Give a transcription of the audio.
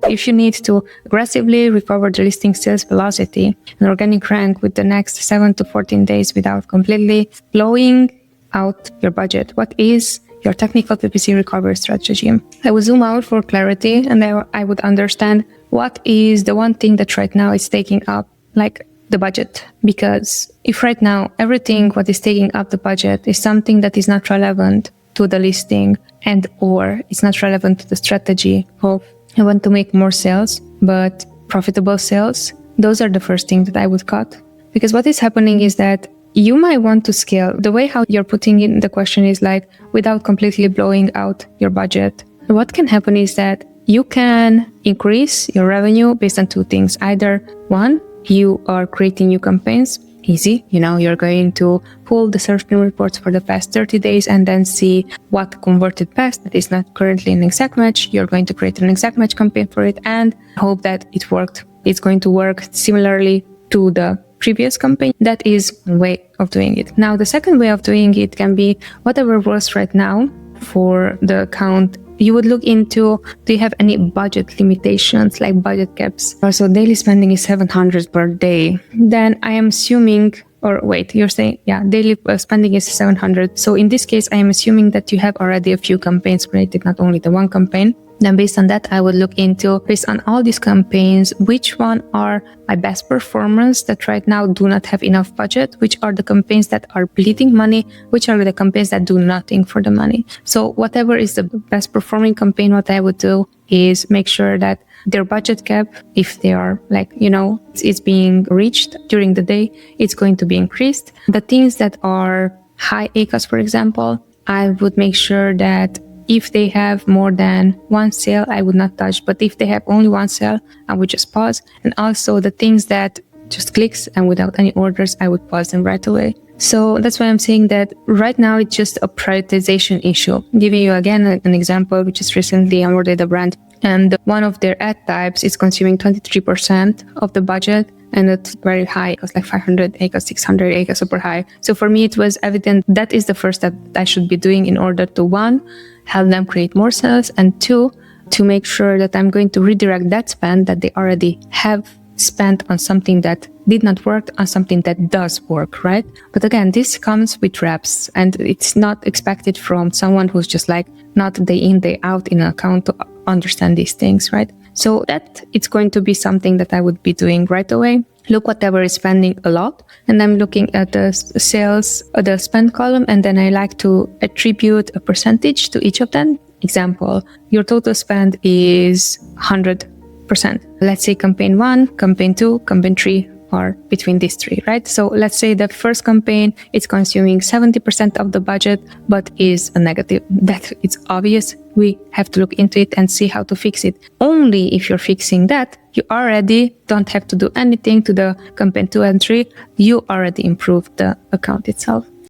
If you need to aggressively recover the listing sales velocity and organic rank with the next 7 to 14 days without completely blowing out your budget, what is your technical PPC recovery strategy? I would zoom out for clarity, and I would understand what is the one thing that right now is taking up like the budget. Because if right now everything what is taking up the budget is something that is not relevant to the listing and or it's not relevant to the strategy of I want to make more sales but profitable sales, those are the first thing that I would cut. Because what is happening is that you might want to scale. The way how you're putting in the question is like without completely blowing out your budget. What can happen is that you can increase your revenue based on two things. Either one, you are creating new campaigns. Easy, you're going to pull the search term reports for the past 30 days and then see what converted past that is not currently an exact match. You're going to create an exact match campaign for it and hope that it worked. It's going to work similarly to the previous campaign. That is one way of doing it. Now, the second way of doing it can be whatever works right now for the account. You would look into, do you have any budget limitations like budget caps? Also, daily spending is 700 per day. Then I am assuming, or wait, you're saying, daily spending is 700. So in this case, I am assuming that you have already a few campaigns created, not only the one campaign. Then based on that, I would look into, based on all these campaigns, which one are my best performers that right now do not have enough budget, which are the campaigns that are bleeding money, which are the campaigns that do nothing for the money. So whatever is the best performing campaign, what I would do is make sure that their budget cap, if they are it's being reached during the day, it's going to be increased. The things that are high ACOS, for example, I would make sure that if they have more than one sale, I would not touch. But if they have only one sale, I would just pause. And also the things that just clicks and without any orders, I would pause them right away. So that's why I'm saying that right now it's just a prioritization issue. Giving you again an example, which is recently onboarded a brand. And one of their ad types is consuming 23% of the budget. And it's very high. It was like 500 ACOS, 600 ACOS, super high. So for me, it was evident that is the first step I should be doing in order to, one, help them create more sales, and two, to make sure that I'm going to redirect that spend that they already have spent on something that did not work on something that does work, right? But again, this comes with reps and it's not expected from someone who's just like not day in, day out in an account to understand these things, right? So that it's going to be something that I would be doing right away. Look whatever is spending a lot, and I'm looking at the sales, the spend column, and then I like to attribute a percentage to each of them. Example, your total spend is 100%. Let's say campaign 1, campaign 2, campaign 3 are between these three, right? So let's say the first campaign is consuming 70% of the budget, but is a negative. That it's obvious. We have to look into it and see how to fix it. Only if you're fixing that, you already don't have to do anything to the campaign 2 and 3. You already improved the account itself.